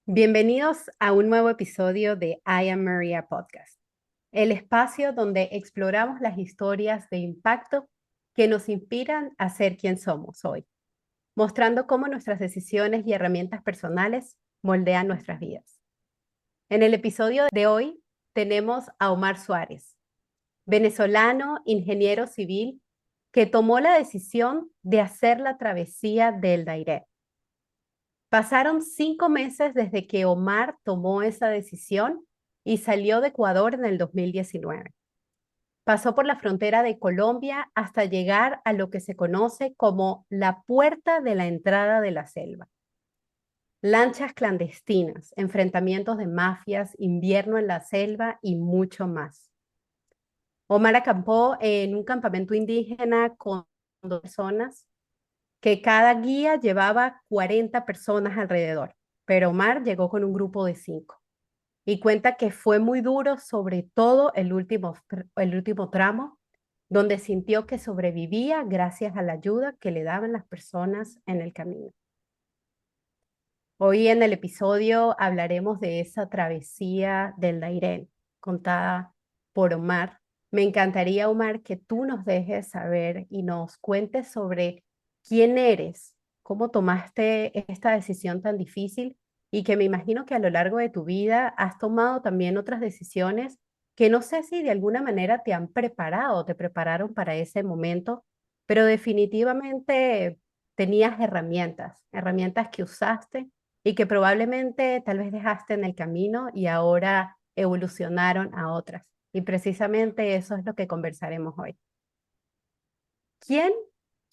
Bienvenidos a un nuevo episodio de I Am Maria Podcast, el espacio donde exploramos las historias de impacto que nos inspiran a ser quien somos hoy, mostrando cómo nuestras decisiones y herramientas personales moldean nuestras vidas. En el episodio de hoy tenemos a Omar Suárez, venezolano, ingeniero civil, que tomó la decisión de hacer la travesía del Dairet. Pasaron 5 meses desde que Omar tomó esa decisión y salió de Ecuador en el 2019. Pasó por la frontera de Colombia hasta llegar a lo que se conoce como la puerta de la entrada de la selva. Lanchas clandestinas, enfrentamientos de mafias, invierno en la selva y mucho más. Omar acampó en un campamento indígena con 2 personas que cada guía llevaba 40 personas alrededor, pero Omar llegó con un grupo de 5 y cuenta que fue muy duro, sobre todo el último tramo, donde sintió que sobrevivía gracias a la ayuda que le daban las personas en el camino. Hoy en el episodio hablaremos de esa travesía del Dairén contada por Omar. Me encantaría, Omar, que tú nos dejes saber y nos cuentes sobre quién eres, cómo tomaste esta decisión tan difícil y que me imagino que a lo largo de tu vida has tomado también otras decisiones que no sé si de alguna manera te han preparado, te prepararon para ese momento, pero definitivamente tenías herramientas que usaste y que probablemente tal vez dejaste en el camino y ahora evolucionaron a otras. Y precisamente eso es lo que conversaremos hoy. ¿Quién,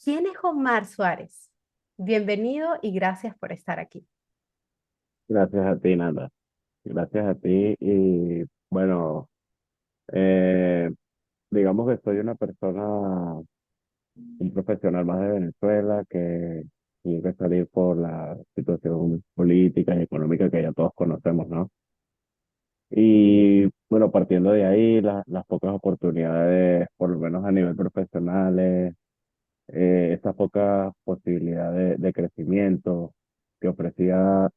quién es Omar Suárez? Bienvenido y gracias por estar aquí. Gracias a ti, Nanda. Gracias a ti. Y bueno, eh, digamos que soy una persona, un profesional más de Venezuela que tiene que salir por la situación política y económica que ya todos conocemos, ¿no? Y bueno, partiendo de ahí, las pocas oportunidades, por lo menos a nivel profesional, estas pocas posibilidades de crecimiento que ofrecía,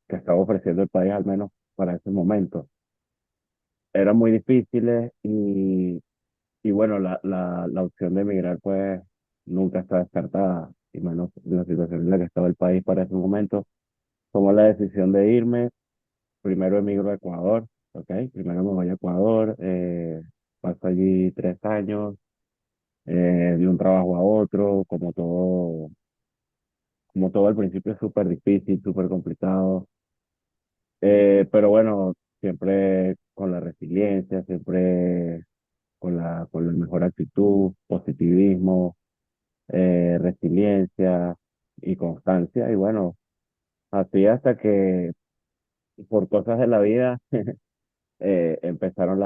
que estaba ofreciendo el país, al menos para ese momento eran muy difíciles y bueno, la opción de emigrar pues nunca está descartada, y menos en la situación en la que estaba el país para ese momento. Tomé la decisión de irme, primero emigro a Ecuador, ¿ok? Primero me voy a Ecuador, paso allí 3 años, de un trabajo a otro, como todo al principio es súper difícil, súper complicado, pero bueno, siempre con la resiliencia, siempre con la mejor actitud, positivismo, resiliencia y constancia. Y bueno, así hasta que por cosas de la vida empezaron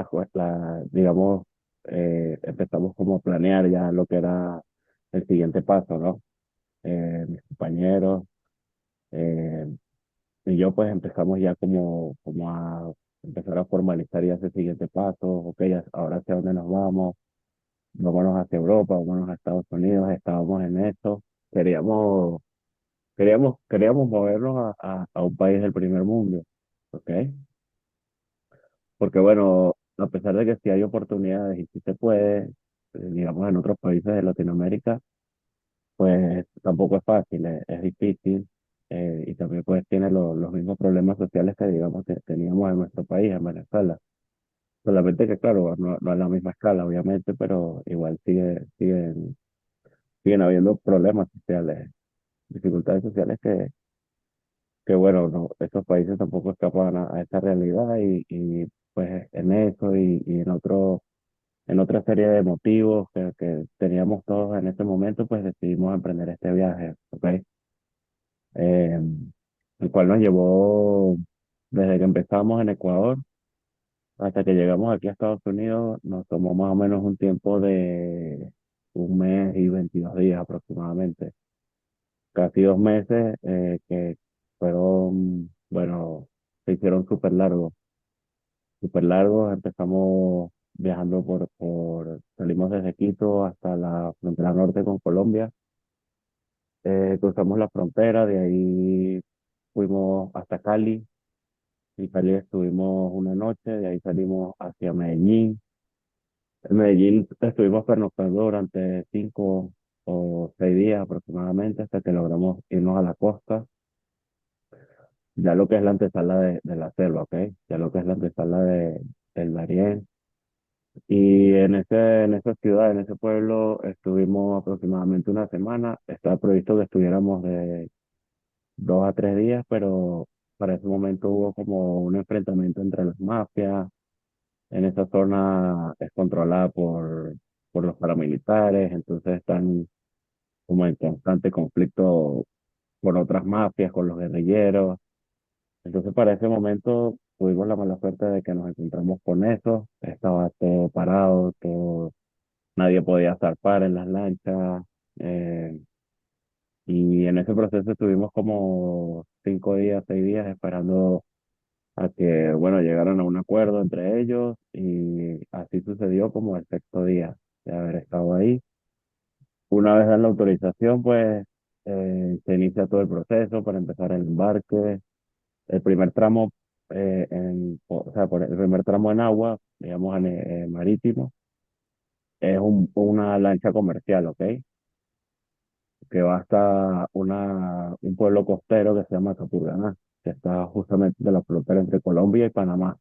digamos, empezamos como a planear ya lo que era el siguiente paso, ¿no? Mis compañeros eh, y yo pues empezamos ya como a empezar a formalizar ya ese siguiente paso, ok, ahora hacia dónde nos vamos, vámonos hacia Europa, vámonos a Estados Unidos, estábamos en eso, queríamos, queríamos movernos a un país del primer mundo, ¿ok? Porque bueno, a pesar de que sí hay oportunidades y sí se puede, digamos en otros países de Latinoamérica, pues tampoco es fácil, es difícil, y también pues tiene los mismos problemas sociales que digamos que teníamos en nuestro país, en Venezuela. Solamente que claro, no a la misma escala, obviamente, pero igual siguen habiendo problemas sociales, dificultades sociales que bueno, no, estos países tampoco escapan a esta realidad pues en eso y en otra serie de motivos que teníamos todos en ese momento, pues decidimos emprender este viaje, ¿ok? Eh, el cual nos llevó desde que empezamos en Ecuador hasta que llegamos aquí a Estados Unidos, nos tomó más o menos un tiempo de 1 mes y 22 días aproximadamente, casi 2 meses, que fueron, bueno, se hicieron súper largos, súper largos. Empezamos viajando salimos desde Quito hasta la frontera norte con Colombia, cruzamos la frontera, de ahí fuimos hasta Cali, En Cali estuvimos una noche, de ahí salimos hacia Medellín. En Medellín estuvimos pernoctando durante 5 o 6 días aproximadamente hasta que logramos irnos a la costa, ya lo que es la antesala de la selva, ¿ok? Ya lo que es la antesala del Darién. Y en esa ciudad, en ese pueblo, estuvimos aproximadamente una semana. Estaba previsto que estuviéramos de 2 a 3 días, pero para ese momento hubo como un enfrentamiento entre las mafias. En esa zona es controlada por los paramilitares, entonces están como en constante conflicto con otras mafias, con los guerrilleros. Entonces para ese momento tuvimos la mala suerte de que nos encontramos con eso. Estaba todo parado, todo, nadie podía zarpar en las lanchas. eh, y en ese proceso estuvimos como 5 días, 6 días esperando a que, bueno, llegaran a un acuerdo entre ellos y así sucedió como el sexto día de haber estado ahí. Una vez dan la autorización, pues se inicia todo el proceso para empezar el embarque. El primer tramo, o sea, por el primer tramo en agua, digamos marítimo, es una lancha comercial, ¿ok? Que va hasta un pueblo costero que se llama Capurganá, que está justamente de la frontera entre Colombia y Panamá.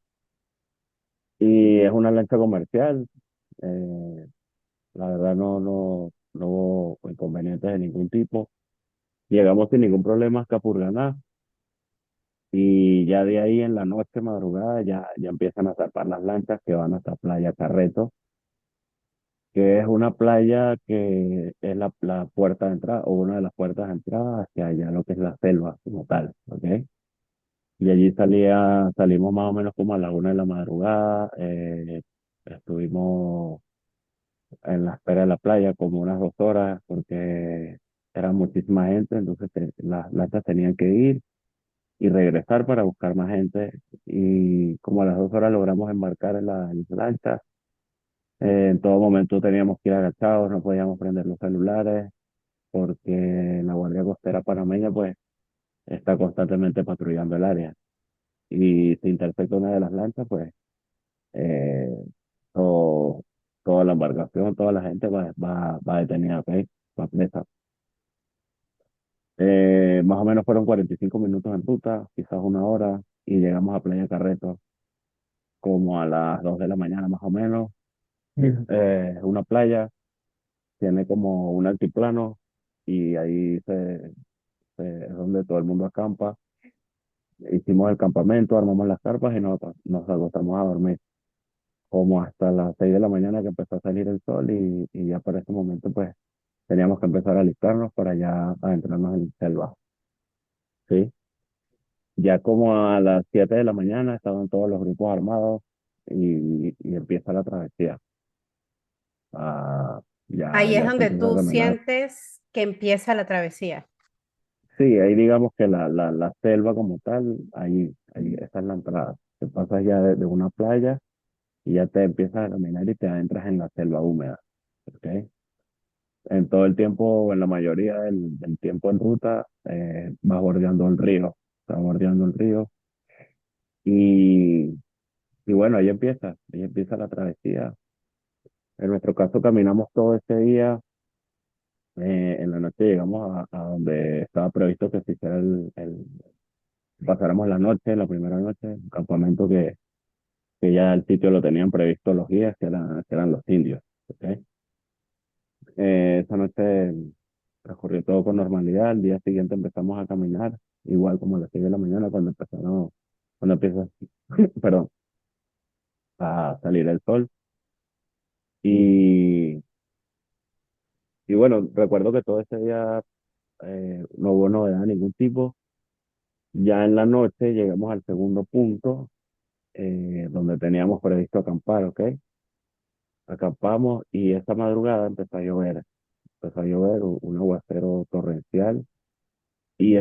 Y es una lancha comercial. eh, la verdad no hubo inconvenientes de ningún tipo. Llegamos sin ningún problema a Capurganá y ya de ahí en la noche, madrugada, ya empiezan a zarpar las lanchas que van hasta Playa Carreto, que es una playa que es la puerta de entrada o una de las puertas de entrada hacia allá, lo que es la selva como tal, ¿ok? Y allí salimos más o menos como a la 1 de la madrugada, estuvimos en la espera de la playa como unas 2 horas porque era muchísima gente, entonces las lanchas tenían que ir y regresar para buscar más gente y como a las 2 horas logramos embarcar en la lancha. En todo momento teníamos que ir agachados, no podíamos prender los celulares porque la Guardia Costera panameña pues está constantemente patrullando el área y si intercepta una de las lanchas pues eh, todo- toda la embarcación, toda la gente va detenida, ¿ok? Va presa. Más o menos fueron 45 minutos en ruta, quizás 1 hora, y llegamos a Playa Carreto como a las 2 de la mañana más o menos. Una playa, tiene como un altiplano y ahí es donde todo el mundo acampa. Hicimos el campamento, armamos las carpas y nos acostamos a dormir como hasta las 6 de la mañana que empezó a salir el sol y ya para ese momento pues teníamos que empezar a alistarnos para ya adentrarnos en selva, ¿sí? Ya como a las 7 de la mañana estaban todos los grupos armados y empieza la travesía. Ah, Ahí es ya se donde empieza a tú caminar. sientes que empieza la travesía. Sí, ahí digamos que la selva como tal, ahí esa es la entrada. Te pasas ya de una playa y ya te empiezas a caminar y te adentras en la selva húmeda. ¿Ok? En todo el tiempo, o en la mayoría del tiempo en ruta, vas bordeando el río. Vas bordeando el río y, y bueno, ahí empieza la travesía. En nuestro caso caminamos todo ese día. En la noche llegamos a donde estaba previsto que se hiciera pasáramos la noche, la primera noche, un campamento que ya el sitio lo tenían previsto los guías, que eran los indios. ¿Ok? Esa noche transcurrió todo con normalidad. Al día siguiente empezamos a caminar, igual como a las 6 de la mañana cuando empieza, perdón, a salir el sol. Y, y bueno, recuerdo que todo ese día no hubo novedad de ningún tipo. Ya en la noche llegamos al segundo punto, donde teníamos previsto acampar, ¿ok? Acampamos y esa madrugada empezó a llover un aguacero torrencial y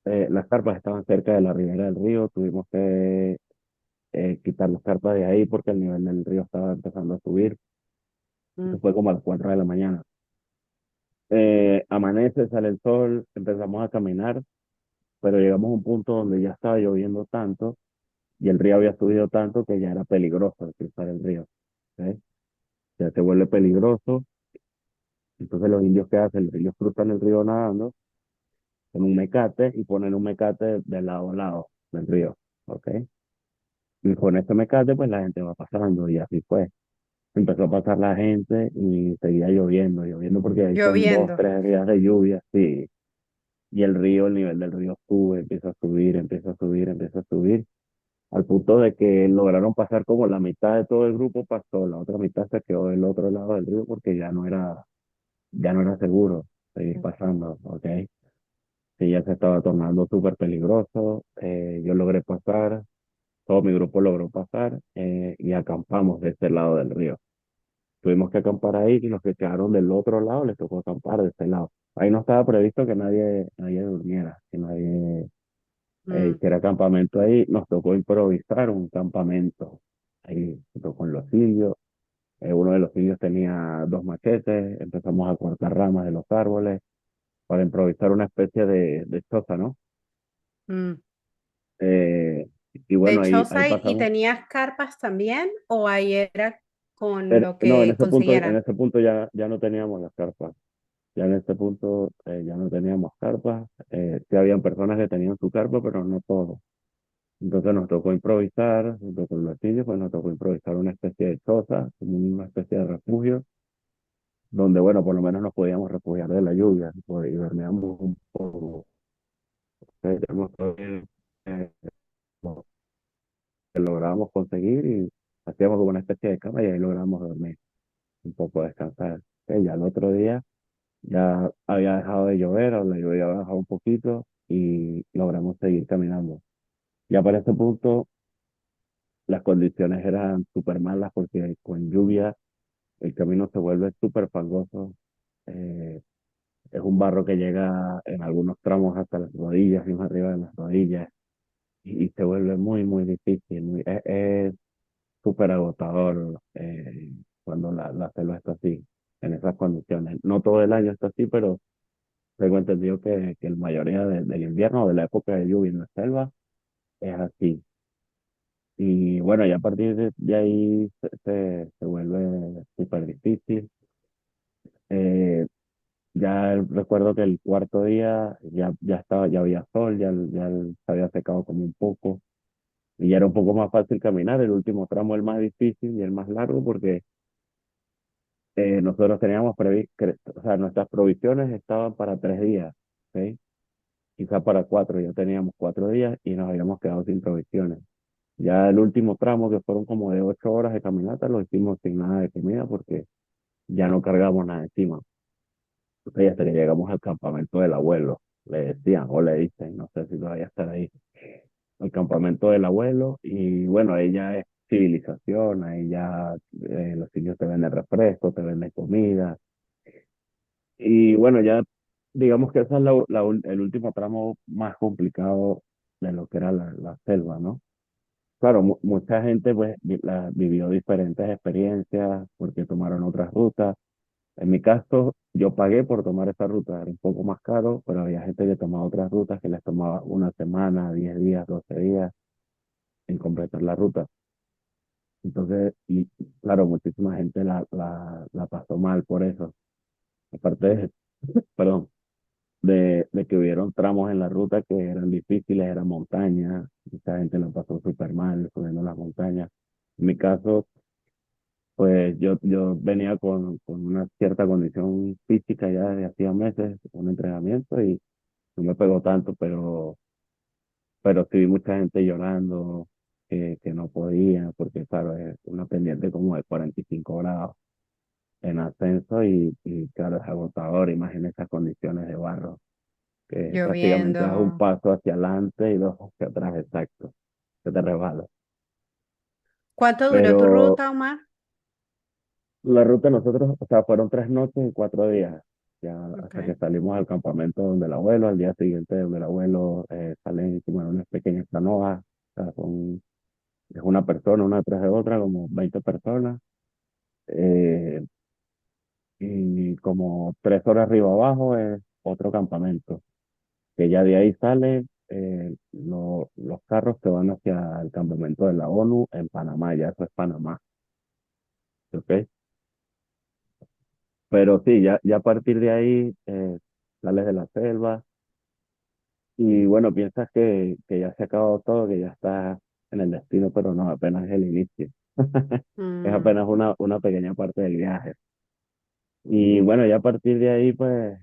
las carpas estaban cerca de la ribera del río, tuvimos que quitar las carpas de ahí porque el nivel del río estaba empezando a subir, eso Mm. fue como a las 4 de la mañana. Amanece, sale el sol, empezamos a caminar pero llegamos a un punto donde ya estaba lloviendo tanto y el río había subido tanto que ya era peligroso cruzar el río. ¿Ok? Ya se vuelve peligroso. Entonces los indios, ¿qué hacen? Los indios cruzan el río nadando con un mecate y ponen un mecate de lado a lado del río. ¿Ok? Y con ese mecate, pues la gente va pasando y así fue. Empezó a pasar la gente y seguía lloviendo, lloviendo porque ahí son dos, Lloviendo. tres días de lluvia, sí. Y el río, el nivel del río sube, empieza a subir, empieza a subir, empieza a subir, al punto de que lograron pasar como la mitad de todo el grupo pasó, la otra mitad se quedó del otro lado del río porque ya no era seguro seguir pasando, ¿ok? Sí, ya se estaba tornando súper peligroso, yo logré pasar, todo mi grupo logró pasar y acampamos de este lado del río. Tuvimos que acampar ahí y los que quedaron del otro lado les tocó acampar de este lado. Ahí no estaba previsto que nadie durmiera, que nadie Mm, hiciera campamento ahí. Nos tocó improvisar un campamento ahí junto con los indios. Uno de los indios tenía dos machetes, empezamos a cortar ramas de los árboles para improvisar una especie de choza, ¿no? mm. Eh, y De bueno, ahí choza y pasamos. tenías carpas también o ahí era con lo No, que en consiguieran. ese punto ya no teníamos las carpas. Ya en este punto ya no teníamos carpas. Sí habían personas que tenían su carpa, pero no todos. Entonces nos tocó improvisar, junto con los indios, pues nos tocó improvisar una especie de choza, como una especie de refugio, donde, bueno, por lo menos nos podíamos refugiar de la lluvia pues, y dormíamos un poco. Tenemos todo bien, lo que lográbamos conseguir y hacíamos como una especie de cama y ahí logramos dormir, un poco descansar. Ya el otro día ya había dejado de llover, o la lluvia había bajado un poquito y logramos seguir caminando. Ya para este punto las condiciones eran súper malas porque con lluvia el camino se vuelve súper fangoso. eh, es un barro que llega en algunos tramos hasta las rodillas y más arriba de las rodillas y se vuelve muy, muy difícil. Es súper agotador cuando la selva está así, en esas condiciones. No todo el año está así, pero tengo entendido que la mayoría del invierno, de la época de lluvia en la selva, es así. Y bueno, ya a partir de ahí se vuelve súper difícil. Eh, recuerdo que el cuarto día ya estaba, ya había sol, se había secado como un poco y ya era un poco más fácil caminar. El último tramo el más difícil y el más largo porque nosotros teníamos o sea, nuestras provisiones estaban para 3 días, ¿ok? Quizá para 4, ya teníamos 4 días y nos habíamos quedado sin provisiones. Ya el último tramo, que fueron como de 8 horas de caminata, lo hicimos sin nada de comida porque ya no cargamos nada encima. Entonces, hasta que llegamos al campamento del abuelo, le decían o le dicen, no sé si todavía estar ahí, el campamento del abuelo, y bueno, ahí ya es civilización, ahí ya los sitios te venden refrescos, te venden comida, y bueno, ya digamos que ese es el último tramo más complicado de lo que era la selva, ¿no? Claro, mucha gente pues vivió diferentes experiencias porque tomaron otras rutas. En mi caso, yo pagué por tomar esa ruta, era un poco más caro, pero había gente que tomaba otras rutas que les tomaba una semana, 10 días, 12 días en completar la ruta. Entonces, y claro, muchísima gente la pasó mal por eso. Aparte perdón, de que hubieron tramos en la ruta que eran difíciles, eran montañas, mucha gente la pasó súper mal subiendo las montañas. En mi caso, pues yo venía con una cierta condición física ya desde hacía meses, un entrenamiento y no me pegó tanto, pero sí vi mucha gente llorando que no podía, porque claro, es una pendiente como de 45 grados en ascenso y claro, es agotador, imagina esas condiciones de barro, que prácticamente das un Lloviendo. paso hacia adelante y dos hacia atrás, exacto, que te resbalas. ¿Cuánto duró tu Pero ruta, Omar? la ruta nosotros, o sea, fueron 3 noches y 4 días, ya hasta que Okay. salimos al campamento donde el abuelo, al día siguiente donde el abuelo salen como en unas pequeñas canoas, o sea, es una persona, una detrás de otra, como 20 personas, eh, y como 3 horas arriba abajo es otro campamento, que ya de ahí sale, los carros que van hacia el campamento de la ONU en Panamá, ya eso es Panamá, ¿ok? Pero sí, ya a partir de ahí sales de la selva y bueno, piensas que ya se ha acabado todo, que ya estás en el destino, pero no, apenas es el inicio. Es Mm, apenas una pequeña parte del viaje. Y bueno, ya a partir de ahí, pues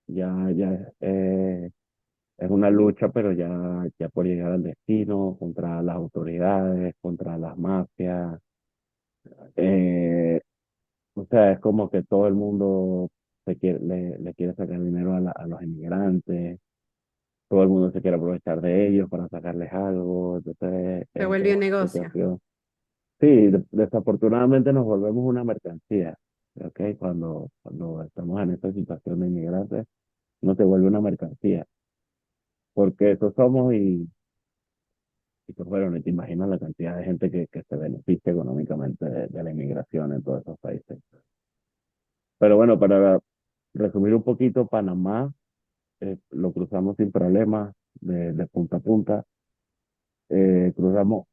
ya es una lucha, pero ya por llegar al destino, contra las autoridades, contra las mafias. Eh, o sea, es como que todo el mundo le quiere sacar dinero a los inmigrantes, todo el mundo se quiere aprovechar de ellos para sacarles algo. Entonces, se es vuelve un una negocio. situación. Sí, desafortunadamente nos volvemos una mercancía. ¿Ok? Cuando estamos en esta situación de inmigrantes, no se vuelve una mercancía, porque eso somos y pues bueno, ni te imaginas la cantidad de gente que se beneficia económicamente de la inmigración en todos esos países. Pero bueno, para resumir un poquito, Panamá lo cruzamos sin problemas de punta a punta. Cruzamos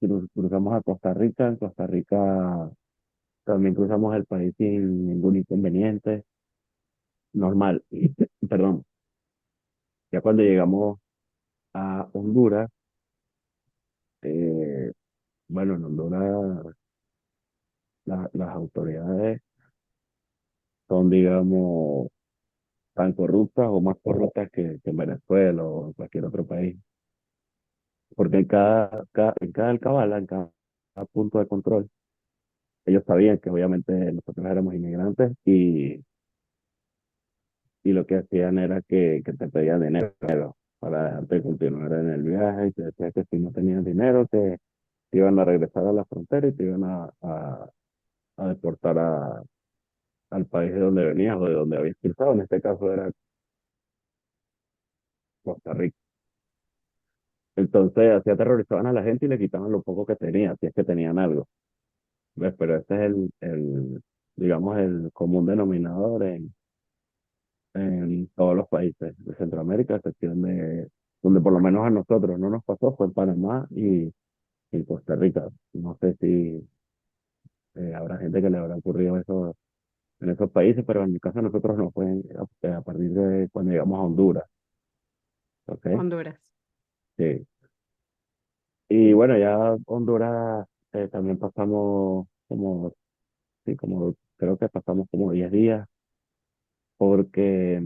a Costa Rica. En Costa Rica también cruzamos el país sin ningún inconveniente. Normal. Perdón. Ya cuando llegamos a Honduras, eh, bueno, en Honduras las autoridades son, digamos, tan corruptas o más corruptas que en Venezuela o en cualquier otro país. Porque en cada alcabala, en cada punto de control, ellos sabían que obviamente nosotros éramos inmigrantes y lo que hacían era que te pedían dinero para dejarte continuar en el viaje y te decía que si no tenías dinero te iban a regresar a la frontera y te iban a deportar al país de donde venías o de donde habías cruzado. En este caso era Costa Rica. Entonces así aterrorizaban a la gente y le quitaban lo poco que tenía, si es que tenían algo. ¿Ves? Pero este es digamos, el común denominador en todos los países de Centroamérica, a excepción de donde por lo menos a nosotros no nos pasó, fue en Panamá y Costa Rica. No sé si habrá gente que le habrá ocurrido eso en esos países, pero en mi caso a nosotros no fue a partir de cuando llegamos a Honduras, ¿ok? Honduras. Sí. Y bueno, ya Honduras también pasamos como, sí, como creo que pasamos como 10 días porque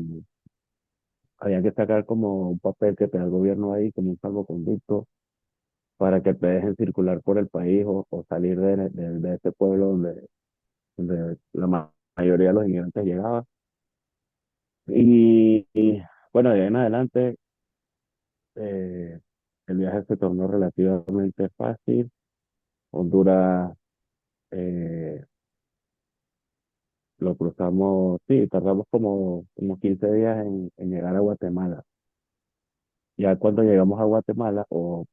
había que sacar como un papel que te da el gobierno ahí, como un salvoconducto, para que te dejen circular por el país o salir de este pueblo donde mayoría de los inmigrantes llegaban. Y bueno, de ahí en adelante eh, el viaje se tornó relativamente fácil. Honduras eh, lo cruzamos, sí, tardamos como 15 días en llegar a Guatemala. Ya cuando llegamos a Guatemala o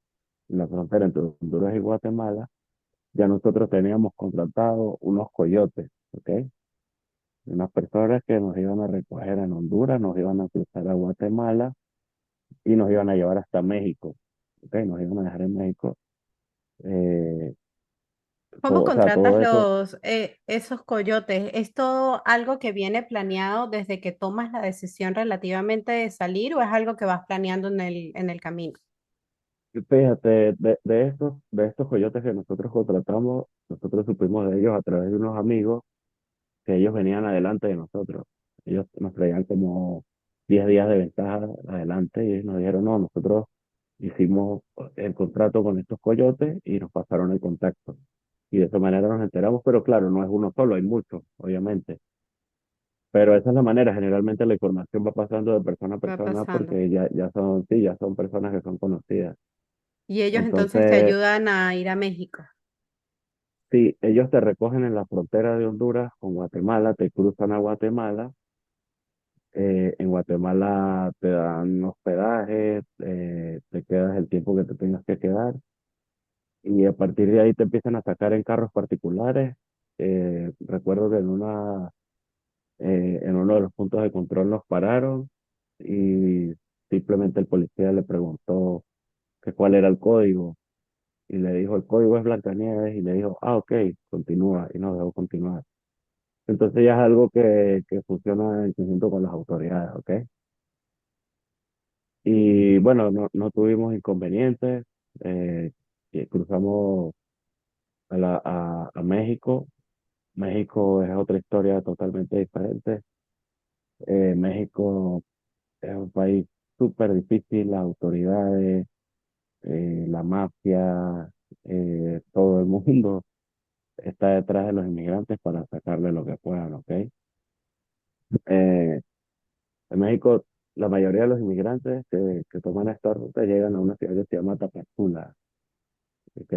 en la frontera entre Honduras y Guatemala, ya nosotros teníamos contratado unos coyotes, ¿ok? Unas personas que nos iban a recoger en Honduras, nos iban a cruzar a Guatemala y nos iban a llevar hasta México, ¿ok? Nos iban a dejar en México. Eh, ¿Cómo o sea, contratas todo eso, esos coyotes? ¿Es todo algo que viene planeado desde que tomas la decisión relativamente de salir o es algo que vas planeando en el camino? fíjate, de estos coyotes que nosotros contratamos, nosotros supimos de ellos a través de unos amigos que ellos venían adelante de nosotros. Ellos nos traían como 10 días de ventaja adelante y ellos nos dijeron, no, nosotros hicimos el contrato con estos coyotes y nos pasaron el contacto. Y de esa manera nos enteramos, pero claro, no es uno solo, hay muchos, obviamente. Pero esa es la manera, generalmente la información va pasando de persona a Va persona pasando. porque ya son, sí, ya son personas que son conocidas. Y ellos entonces te Entonces, ayudan a ir a México. sí, ellos te recogen en la frontera de Honduras con Guatemala, te cruzan a Guatemala. En Guatemala te dan hospedaje, te quedas el tiempo que te tengas que quedar y a partir de ahí te empiezan a sacar en carros particulares. Recuerdo que en uno de los puntos de control nos pararon y simplemente el policía le preguntó que cuál era el código y le dijo, el código es Blancanieves y le dijo, ah, ok, continúa y nos dejó continuar. Entonces ya es algo que funciona en conjunto con las autoridades, ¿ok? Y bueno, no tuvimos inconvenientes, y cruzamos a México. México es otra historia totalmente diferente. México es un país súper difícil, las autoridades, la mafia, todo el mundo está detrás de los inmigrantes para sacarle lo que puedan, ¿ok? Eh, en México, la mayoría de los inmigrantes que toman esta ruta llegan a una ciudad que se llama Tapachula, ¿ok?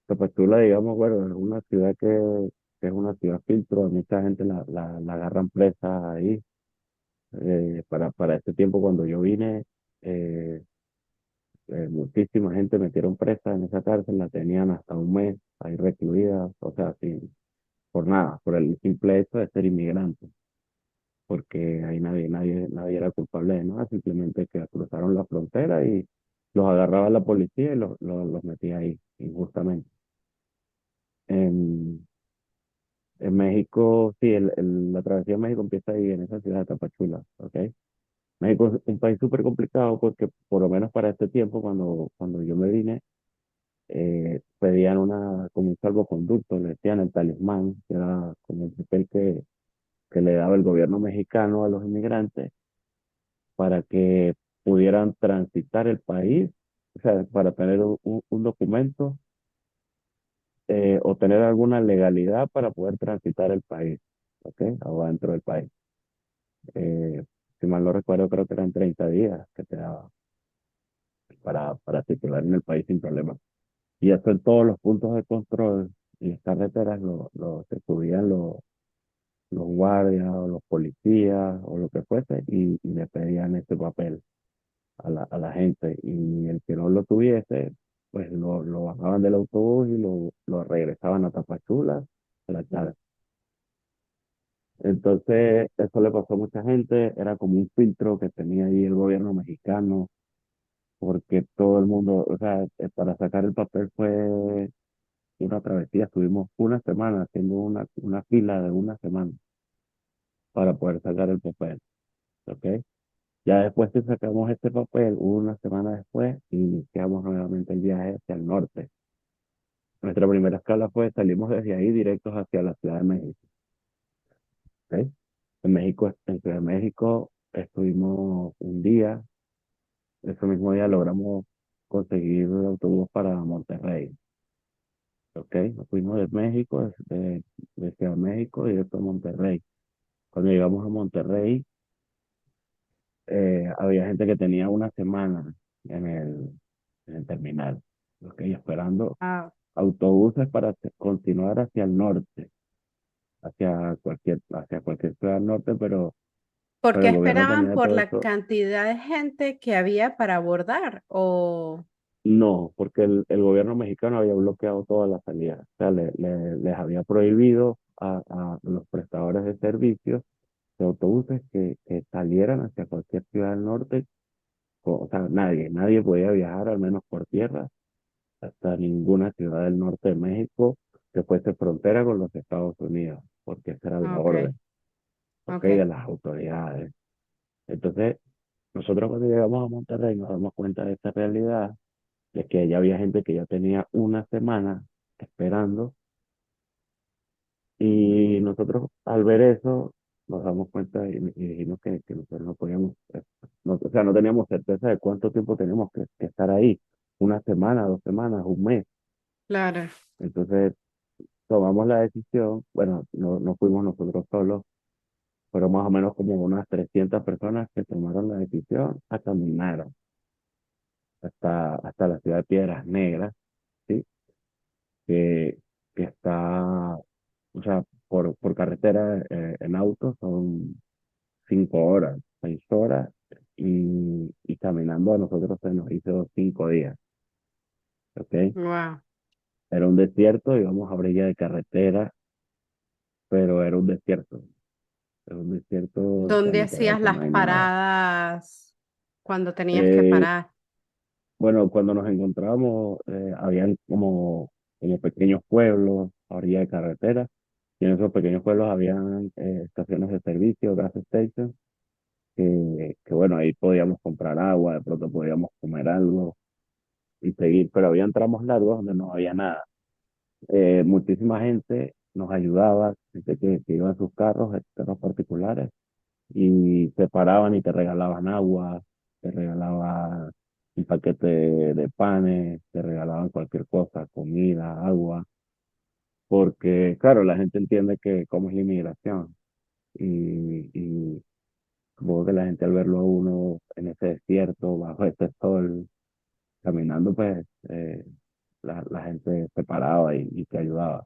Tapachula, digamos, bueno, es una ciudad que es una ciudad filtro, a mucha gente la agarran presa ahí. Para este tiempo, cuando yo vine, eh, muchísima gente metieron presa en esa cárcel, la tenían hasta un mes ahí recluida, o sea, sin, por nada, por el simple hecho de ser inmigrante, porque ahí nadie era culpable de nada, simplemente que cruzaron la frontera y los agarraba la policía y los metía ahí injustamente. En, en México, sí, la travesía de México empieza ahí en esa ciudad de Tapachula, ¿ok? México es un país súper complicado porque por lo menos para este tiempo, cuando yo me vine, pedían como un salvoconducto, le decían el talismán, que era como un papel que le daba el gobierno mexicano a los inmigrantes para que pudieran transitar el país, o sea, para tener un documento, o tener alguna legalidad para poder transitar el país, ¿ok? O dentro del país. Eh, si mal no recuerdo, creo que eran 30 días que te daba para circular en el país sin problema. Y eso en todos los puntos de control y las carreteras se subían los guardias o los policías o lo que fuese y le pedían ese papel a la gente. Y el que no lo tuviese, pues lo bajaban del autobús y lo regresaban a Tapachula a la tarde. Entonces, eso le pasó a mucha gente, era como un filtro que tenía ahí el gobierno mexicano, porque todo el mundo, o sea, para sacar el papel fue una travesía. Estuvimos una semana haciendo una fila de una semana para poder sacar el papel, ¿ok? Ya después que sacamos este papel, una semana después, iniciamos nuevamente el viaje hacia el norte. Nuestra primera escala fue, salimos desde ahí directos hacia la Ciudad de México, ¿ok? En Ciudad de México estuvimos un día, ese mismo día logramos conseguir el autobús para Monterrey, ¿ok? Nos fuimos de México, de Ciudad de México, directo a Monterrey. Cuando llegamos a Monterrey, había gente que tenía una semana en el terminal, ¿ok? Esperando Ah, autobuses para continuar hacia el norte, hacia cualquier ciudad del norte, ¿por pero qué el gobierno esperaban tenía por todo la eso. cantidad de gente que había para abordar? O, No, porque el gobierno mexicano había bloqueado todas las salidas, o sea, les había prohibido a los prestadores de servicios de autobuses que salieran hacia cualquier ciudad del norte. O sea, nadie podía viajar, al menos por tierra, hasta ninguna ciudad del norte de México que fuese frontera con los Estados Unidos, porque esa era la ok, orden, ¿ok? ok, De las autoridades. Entonces, nosotros cuando llegamos a Monterrey nos damos cuenta de esta realidad, de que ya había gente que ya tenía una semana esperando, y nosotros al ver eso nos damos cuenta y dijimos que nosotros no podíamos, o sea, no teníamos certeza de cuánto tiempo tenemos que estar ahí, una semana, 2 semanas, un mes. claro, Entonces tomamos la decisión, bueno, no fuimos nosotros solos, fueron más o menos como unas 300 personas que tomaron la decisión a caminar hasta la ciudad de Piedras Negras, ¿sí? Que, que está, o sea, por carretera, en auto son 5 horas, 6 horas, y caminando a nosotros se nos hizo 5 días, ¿ok? wow. Era un desierto, íbamos a orilla de carretera, pero era un desierto. Es un desierto, o sea, ¿Dónde literal, hacías que no las hay nada. paradas? cuando tenías que Eh, parar. bueno, cuando nos encontramos, habían como pequeños pueblos a orilla de carretera, y en esos pequeños pueblos habían estaciones de servicio, gas stations, que bueno, ahí podíamos comprar agua, de pronto podíamos comer algo y seguir, pero habían tramos largos donde no había nada. Muchísima gente nos ayudaba, gente que iba en sus carros, en carros particulares, y te paraban y te regalaban agua, te regalaban un paquete de panes, te regalaban cualquier cosa, comida, agua, porque claro, la gente entiende que cómo es la inmigración y supongo que la gente al verlo a uno en ese desierto, bajo ese sol, caminando, pues la gente se paraba y te ayudaba.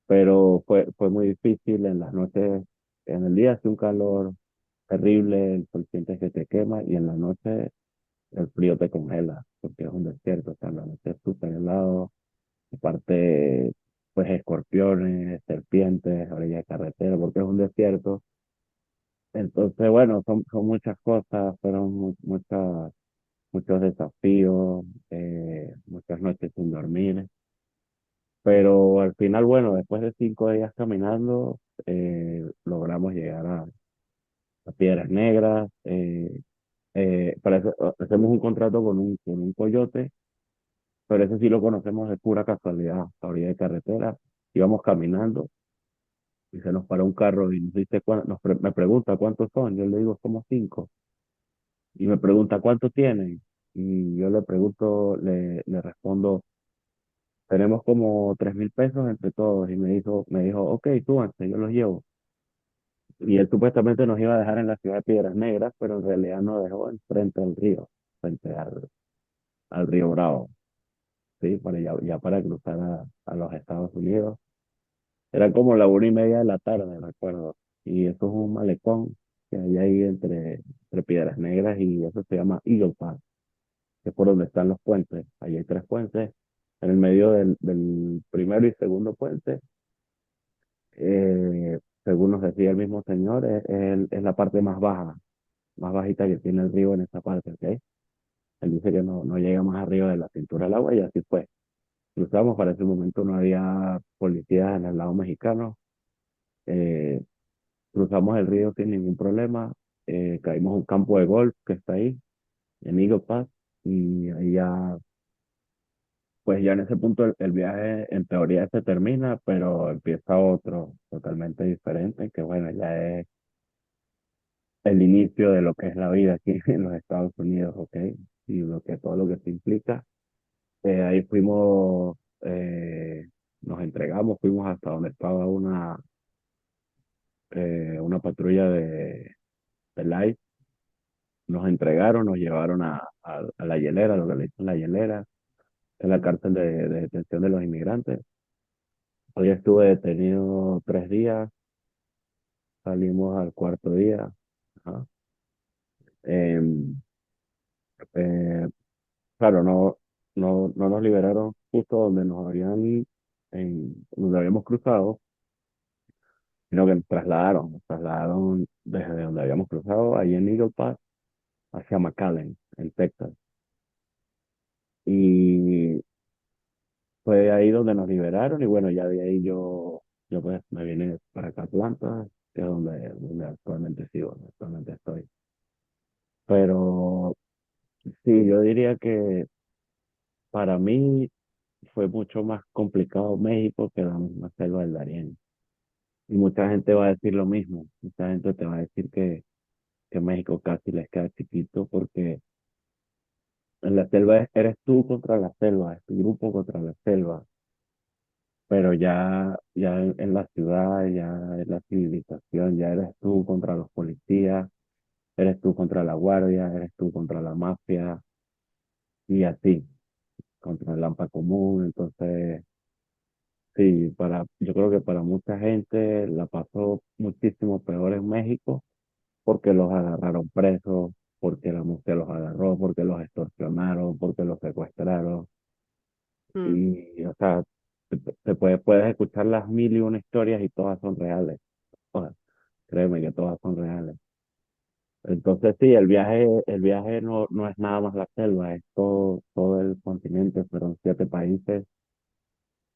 Pero fue muy difícil en las noches, en el día hace un calor terrible, el sol sientes que te quema y en la noche el frío te congela, porque es un desierto, o sea, en la noche es súper helado, aparte, pues escorpiones, serpientes, orilla de carretera, porque es un desierto. Entonces, bueno, son muchas cosas, fueron muchos desafíos, muchas noches sin dormir, pero al final, bueno, después de 5 días caminando, logramos llegar a Piedras Negras. Para eso hacemos un contrato con un coyote, pero ese sí lo conocemos de pura casualidad, a orilla de carretera. Íbamos caminando y se nos paró un carro y nos dice, me pregunta cuántos son. Yo le digo, somos 5. Y me pregunta, ¿cuántos tienen? Y yo le pregunto, le respondo, tenemos como 3.000 pesos entre todos. Y me dijo, ok, súbanse, yo los llevo. Y él supuestamente nos iba a dejar en la ciudad de Piedras Negras, pero en realidad nos dejó enfrente al río, frente al río Bravo, ¿sí? Ya para cruzar a los Estados Unidos. Era como la 1:30 de la tarde, me acuerdo. Y eso es un malecón que hay ahí entre Piedras Negras y eso se llama Eagle Pass, que es por donde están los puentes. Ahí hay 3 puentes. En el medio del primero y segundo puente, según nos decía el mismo señor, es la parte más baja, más bajita que tiene el río en esa parte, ¿ok? Él dice que no llega más arriba de la cintura del agua y así fue. Cruzamos, para ese momento no había policías en el lado mexicano. eh, Cruzamos el río sin ningún problema. Caímos a un campo de golf que está ahí, en Eagle Pass, y ahí ya, pues ya en ese punto el viaje en teoría se termina, pero empieza otro totalmente diferente, que bueno, ya es el inicio de lo que es la vida aquí en los Estados Unidos, ¿ok? Y todo lo que se implica. Ahí fuimos, nos entregamos, fuimos hasta donde estaba una patrulla de Light. Nos entregaron, nos llevaron a la hielera, lo que le dicen la hielera, en la cárcel de detención de los inmigrantes. Hoy estuve detenido 3 días, salimos al cuarto día. Ajá. Em, eh, claro, no nos liberaron justo donde donde habíamos cruzado, sino que nos trasladaron desde donde habíamos cruzado, ahí en Eagle Pass, hacia McAllen, en Texas. Y fue ahí donde nos liberaron y bueno, ya de ahí yo pues me vine para acá a Atlanta, que es donde actualmente sigo, donde actualmente estoy. Pero sí, yo diría que para mí fue mucho más complicado México que la misma selva del Darién. Y mucha gente va a decir lo mismo, mucha gente te va a decir que México casi les queda chiquito porque en la selva eres tú contra la selva, es tu grupo contra la selva, pero ya en la ciudad, ya en la civilización, ya eres tú contra los policías, eres tú contra la guardia, eres tú contra la mafia y así, contra el Lampa común. Entonces, sí, yo creo que para mucha gente la pasó muchísimo peor en México porque los agarraron presos, porque la mafia los agarró, porque los extorsionaron, porque los secuestraron. Mm. Y, o sea, puedes escuchar las mil y una historias y todas son reales. Todas. Créeme que todas son reales. Entonces sí, el viaje no es nada más la selva, es todo el continente, fueron 7 países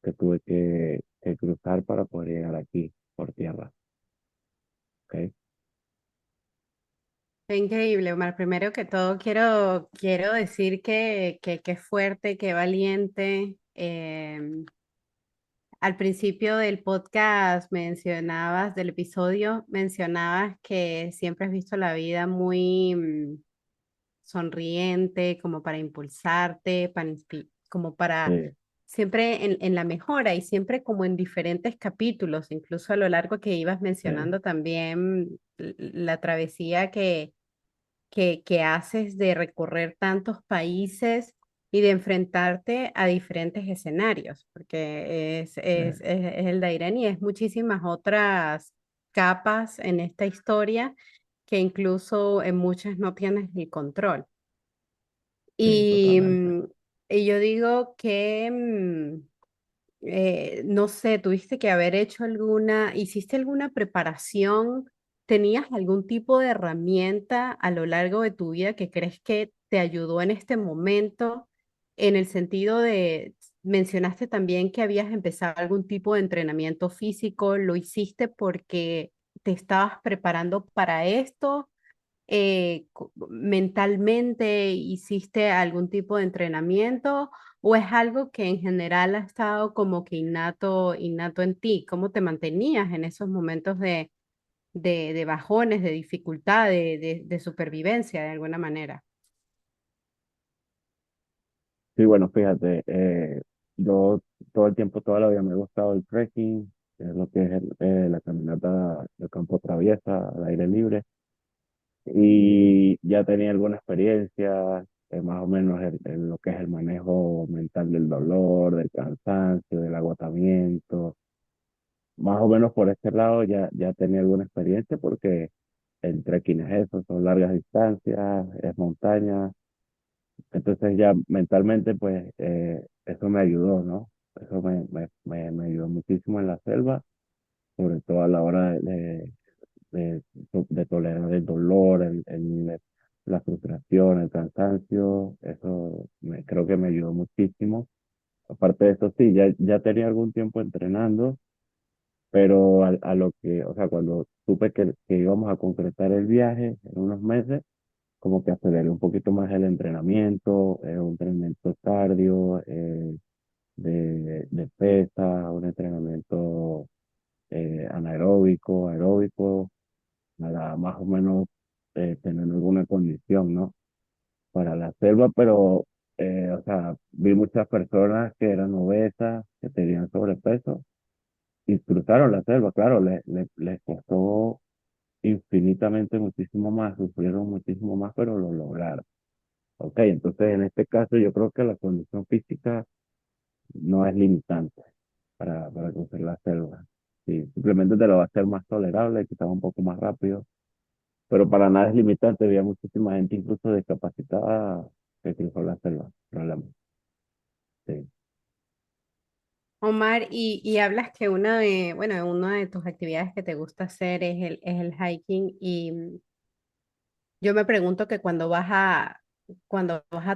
que tuve que cruzar para poder llegar aquí por tierra, ¿ok? Qué increíble, Omar. Primero que todo, quiero decir que qué fuerte, qué valiente. Al principio del podcast mencionabas, del episodio, mencionabas que siempre has visto la vida muy sonriente, como para impulsarte, como para Sí, siempre en la mejora y siempre como en diferentes capítulos, incluso a lo largo que ibas sí, mencionando también la travesía que haces de recorrer tantos países y de enfrentarte a diferentes escenarios, porque sí, es el Dairén y es muchísimas otras capas en esta historia que incluso en muchas no tienes el control. sí, Y, totalmente. y yo digo que no sé, tuviste que haber hecho hiciste alguna preparación, tenías algún tipo de herramienta a lo largo de tu vida que crees que te ayudó en este momento, en el sentido de, mencionaste también que habías empezado algún tipo de entrenamiento físico, ¿lo hiciste porque te estabas preparando para esto? ¿Mentalmente hiciste algún tipo de entrenamiento o es algo que en general ha estado como que innato en ti? ¿Cómo te mantenías en esos momentos de bajones, de dificultad, de supervivencia de alguna manera? Sí, bueno, fíjate, yo todo el tiempo, toda la vida me ha gustado el trekking, que es lo que es la caminata de campo traviesa, al aire libre, y ya tenía alguna experiencia, más o menos en lo que es el manejo mental del dolor, del cansancio, del agotamiento, más o menos por este lado ya tenía alguna experiencia porque el trekking es eso, son largas distancias, es montaña. Entonces ya mentalmente, pues eso me ayudó, ¿no? Eso me ayudó muchísimo en la selva, sobre todo a la hora de tolerar el dolor, la frustración, el cansancio. Eso creo que me ayudó muchísimo. Aparte de eso, sí, ya tenía algún tiempo entrenando, pero a lo que, o sea, cuando supe que íbamos a concretar el viaje en unos meses, como que aceleré un poquito más el entrenamiento, un entrenamiento cardio, de pesa, un entrenamiento anaeróbico, aeróbico, para más o menos tener alguna condición, ¿no? Para la selva, pero, o sea, vi muchas personas que eran obesas, que tenían sobrepeso y cruzaron la selva, claro, les costó infinitamente muchísimo más, sufrieron muchísimo más, pero lo lograron. Ok, entonces en este caso yo creo que la condición física no es limitante para cruzar la selva. Sí, simplemente te lo va a hacer más tolerable, quizás un poco más rápido, pero para nada es limitante. Había muchísima gente incluso discapacitada que cruzó la selva. Problema. Sí. Omar, y hablas que una de tus actividades que te gusta hacer es el hiking y yo me pregunto que cuando vas a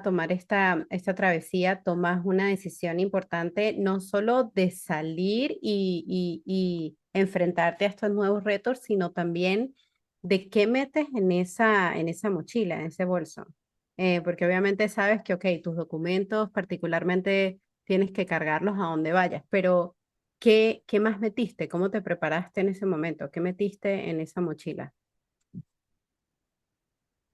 tomar esta travesía, tomas una decisión importante, no solo de salir y enfrentarte a estos nuevos retos, sino también de qué metes en esa mochila, en ese bolso. Porque obviamente sabes que, ok, tus documentos particularmente tienes que cargarlos a donde vayas, pero qué más metiste? ¿Cómo te preparaste en ese momento? ¿Qué metiste en esa mochila?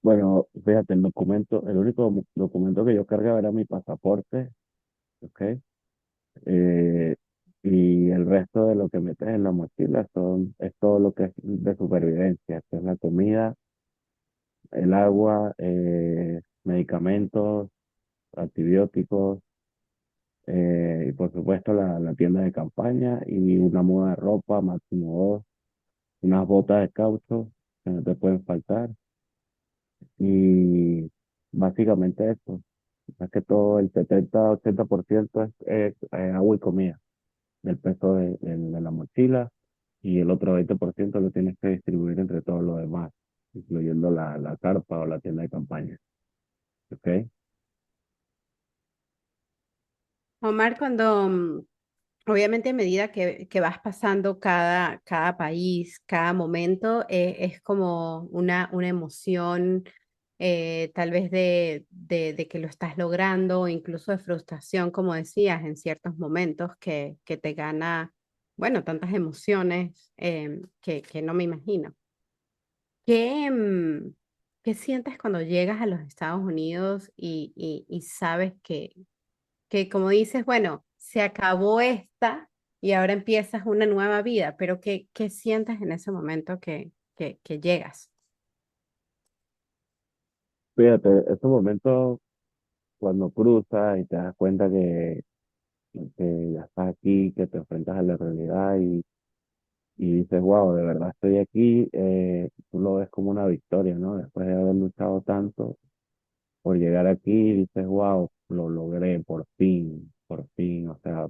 Bueno, fíjate, el único documento que yo cargaba era mi pasaporte, ¿ok? Eh, y el resto de lo que metes en la mochila es todo lo que es de supervivencia, que es la comida, el agua, medicamentos, antibióticos, y por supuesto la tienda de campaña y una muda de ropa, máximo dos, unas botas de caucho que no te pueden faltar y básicamente eso. Más que todo el 70-80% es agua y comida del peso de la mochila y el otro 20% lo tienes que distribuir entre todos los demás. incluyendo la carpa o la tienda de campaña. ¿Ok? Omar, cuando obviamente a medida que vas pasando cada país, cada momento, es como una emoción, tal vez de que lo estás logrando, o incluso de frustración, como decías, en ciertos momentos que te gana, bueno, tantas emociones que no me imagino. ¿Qué, qué sientes cuando llegas a los Estados Unidos y sabes que como dices, bueno, se acabó esta y ahora empiezas una nueva vida, pero qué sientes en ese momento que llegas? Fíjate, esos momentos cuando cruzas y te das cuenta que ya estás aquí, que te enfrentas a la realidad y dices, wow, de verdad estoy aquí, tú lo ves como una victoria, ¿no? Después de haber luchado tanto por llegar aquí, dices, wow, lo logré por fin, o sea,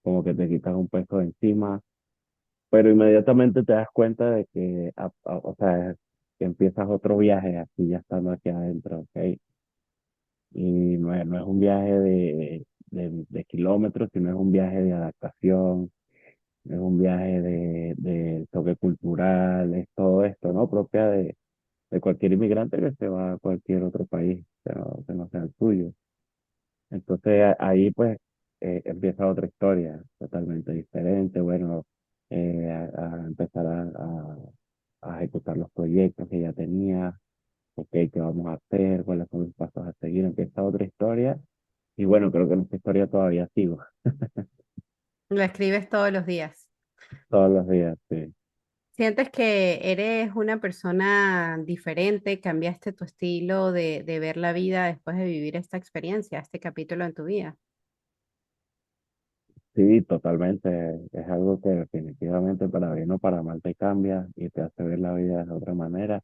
como que te quitas un peso de encima, pero inmediatamente te das cuenta de que, o sea, que empiezas otro viaje aquí, ya estando aquí adentro, ¿ok? Y no es un viaje de kilómetros, sino es un viaje de adaptación, es un viaje de choque cultural, es todo esto, ¿no? Propia de cualquier inmigrante que se va a cualquier otro país que no sea el suyo. Entonces ahí pues empieza otra historia totalmente diferente, bueno, a empezar a ejecutar los proyectos que ya tenía, ok, qué vamos a hacer, cuáles son los pasos a seguir, empieza otra historia y bueno, creo que en esta historia todavía sigo, Lo escribes todos los días. todos los días, sí. ¿Sientes que eres una persona diferente? ¿Cambiaste tu estilo de ver la vida después de vivir esta experiencia, este capítulo en tu vida? Sí, totalmente. Es algo que definitivamente para bien o para mal te cambia y te hace ver la vida de otra manera.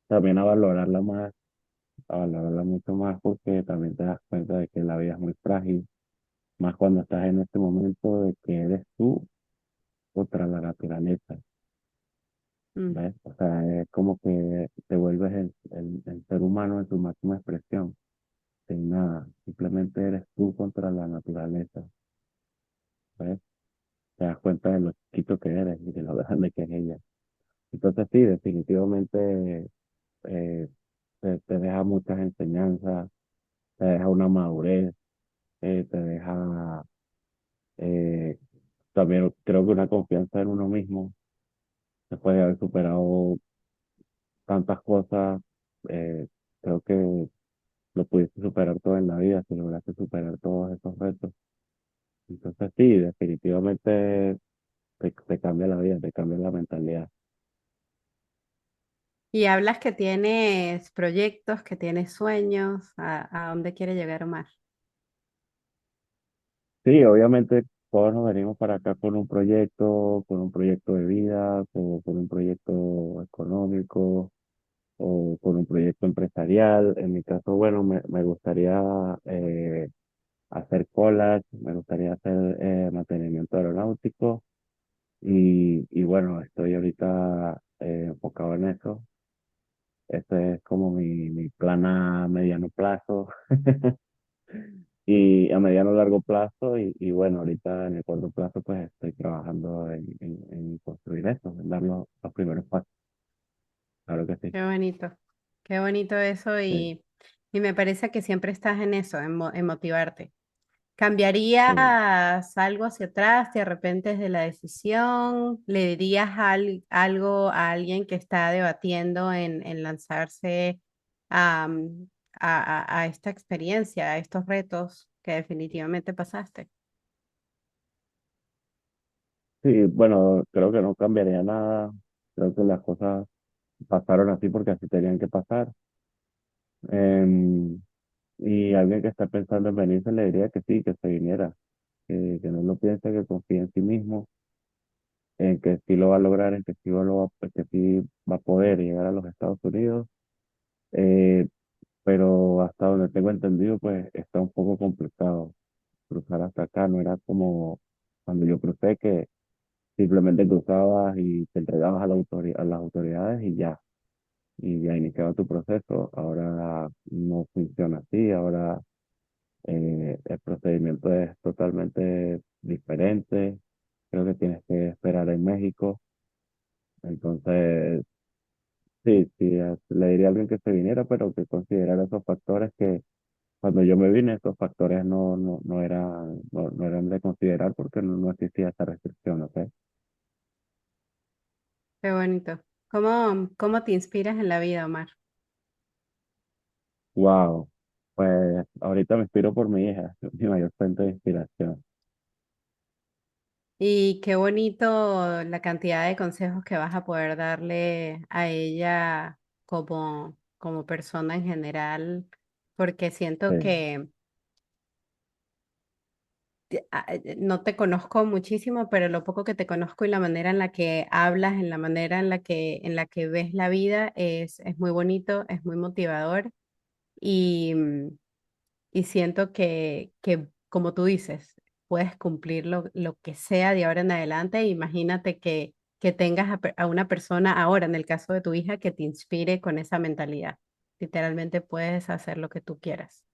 También a valorarla mucho más porque también te das cuenta de que la vida es muy frágil, más cuando estás en este momento de que eres tú contra la naturaleza, Mm. ¿ves? O sea, es como que te vuelves el ser humano en su máxima expresión, sin nada, simplemente eres tú contra la naturaleza, ¿ves? Te das cuenta de lo chiquito que eres y de lo grande que es ella. Entonces sí, definitivamente eh, te deja muchas enseñanzas, te deja una madurez, te deja eh, también creo que una confianza en uno mismo, después de haber superado tantas cosas, eh, creo que lo pudiste superar todo en la vida, si lograste superar todos esos retos. Entonces sí, definitivamente te cambia la vida, te cambia la mentalidad. Y hablas que tienes proyectos, que tienes sueños, ¿a dónde quiere llegar Omar? Sí, obviamente todos nos venimos para acá con un proyecto de vida, con un proyecto económico o con un proyecto empresarial. En mi caso, bueno, me gustaría hacer collage, me gustaría hacer mantenimiento aeronáutico y bueno, estoy ahorita enfocado en eso. Este es como mi plan a mediano plazo. Y a mediano largo plazo y bueno, ahorita en el corto plazo pues estoy trabajando en construir eso, en dar los primeros pasos, claro que sí. Qué bonito eso Sí, y me parece que siempre estás en eso, en motivarte. sí. ¿Cambiarías algo hacia atrás? ¿Te arrepientes de la decisión? ¿Le dirías algo a alguien que está debatiendo en lanzarse a, a esta experiencia, a estos retos que definitivamente pasaste? Sí, bueno, creo que no cambiaría nada, creo que las cosas pasaron así porque así tenían que pasar. Em, y alguien que está pensando en venirse le diría que sí, que se viniera, que no lo piense, que confíe en sí mismo, en que sí lo va a lograr, en que que sí va a poder llegar a los Estados Unidos. Eh, pero hasta donde tengo entendido, pues está un poco complicado cruzar hasta acá. No era como cuando yo crucé, que simplemente cruzabas y te entregabas a las autoridades y ya. y ya iniciado tu proceso. Ahora no funciona así, ahora el procedimiento es totalmente diferente. Creo que tienes que esperar en México. Entonces, sí, sí, le diría a alguien que se viniera, pero que considerara esos factores que cuando yo me vine, esos factores no eran de considerar porque no existía esa restricción, ¿ok? Qué bonito. ¿Cómo te inspiras en la vida, Omar? Wow, pues ahorita me inspiro por mi hija, es mi mayor fuente de inspiración. Y qué bonito la cantidad de consejos que vas a poder darle a ella como persona en general, porque siento Sí, que no te conozco muchísimo, pero lo poco que te conozco y la manera en la que hablas, en la manera en la que ves la vida es muy bonito, es muy motivador y, y siento que, como tú dices, puedes cumplir lo que sea de ahora en adelante. Imagínate que tengas a una persona ahora, en el caso de tu hija, que te inspire con esa mentalidad. Literalmente puedes hacer lo que tú quieras.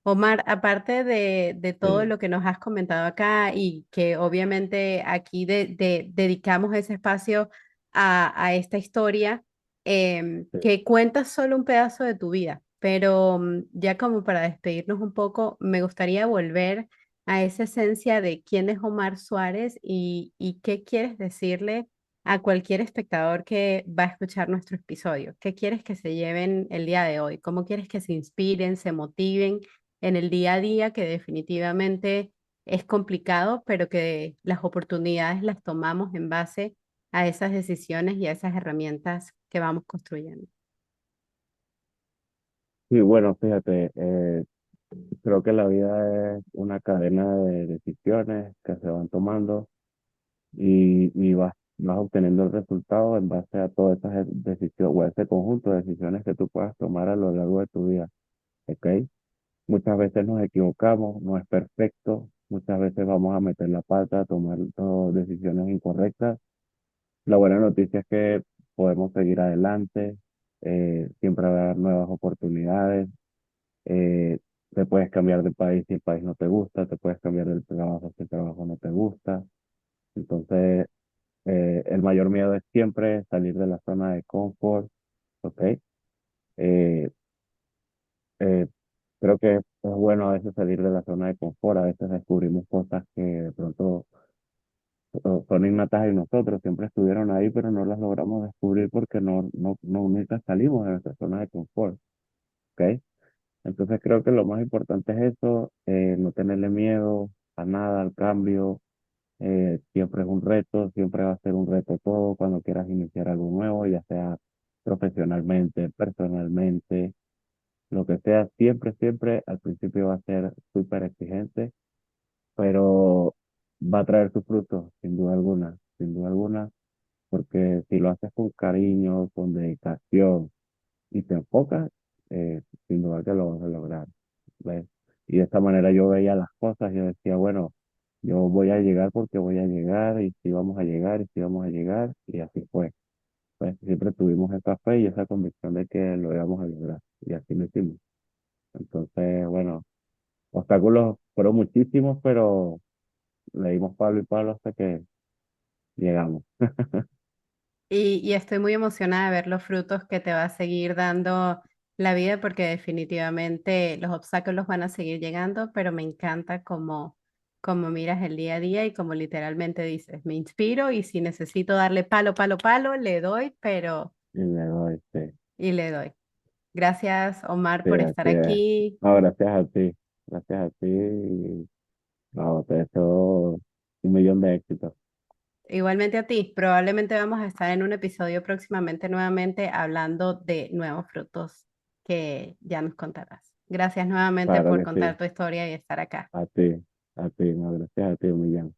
Omar, aparte de todo sí, lo que nos has comentado acá y que obviamente aquí dedicamos ese espacio a esta historia, sí. que cuentas solo un pedazo de tu vida, pero ya como para despedirnos un poco, me gustaría volver a esa esencia de quién es Omar Suárez y qué quieres decirle a cualquier espectador que va a escuchar nuestro episodio. ¿Qué quieres que se lleven el día de hoy? ¿Cómo quieres que se inspiren, se motiven en el día a día, que definitivamente es complicado, pero que las oportunidades las tomamos en base a esas decisiones y a esas herramientas que vamos construyendo? Y bueno, fíjate, creo que la vida es una cadena de decisiones que se van tomando y vas obteniendo el resultado en base a todas esas decisiones o ese conjunto de decisiones que tú puedas tomar a lo largo de tu vida, ¿ok? Muchas veces nos equivocamos, no es perfecto, muchas veces vamos a meter la pata, a tomar decisiones incorrectas. La buena noticia es que podemos seguir adelante, siempre va a haber nuevas oportunidades, eh, te puedes cambiar de país si el país no te gusta, te puedes cambiar del trabajo si el trabajo no te gusta. Entonces, el mayor miedo es siempre salir de la zona de confort, ¿ok? Eh, eh, Creo que es bueno a veces salir de la zona de confort, a veces descubrimos cosas que de pronto son innatas en nosotros, siempre estuvieron ahí, pero no las logramos descubrir porque nunca salimos de nuestra zona de confort, ¿ok? Entonces creo que lo más importante es eso, no tenerle miedo a nada, al cambio, siempre es un reto, siempre va a ser un reto todo cuando quieras iniciar algo nuevo, ya sea profesionalmente, personalmente, lo que sea, siempre al principio va a ser súper exigente, pero va a traer sus frutos, sin duda alguna, porque si lo haces con cariño, con dedicación y te enfocas, sin duda que lo vas a lograr, ¿ves? Y de esta manera yo veía las cosas, yo decía, bueno, yo voy a llegar porque voy a llegar, y si vamos a llegar, y si vamos a llegar, y así fue. Pues siempre tuvimos esa fe y esa convicción de que lo íbamos a lograr, y así lo hicimos. Entonces, bueno, obstáculos fueron muchísimos, pero le dimos palo y palo hasta que llegamos. Y estoy muy emocionada de ver los frutos que te va a seguir dando la vida, porque definitivamente los obstáculos van a seguir llegando, pero me encanta cómo miras el día a día y como literalmente dices, me inspiro y si necesito darle palo, palo, palo, le doy, pero Y luego, este, y le doy. Gracias, Omar, sí, por estar así es. aquí. No, gracias a ti, y no, te deseo un millón de éxitos. Igualmente a ti. Probablemente vamos a estar en un episodio próximamente nuevamente hablando de nuevos frutos que ya nos contarás. Gracias nuevamente Claro por que contar sí, tu historia y estar acá. a ti, no, gracias a ti un millón.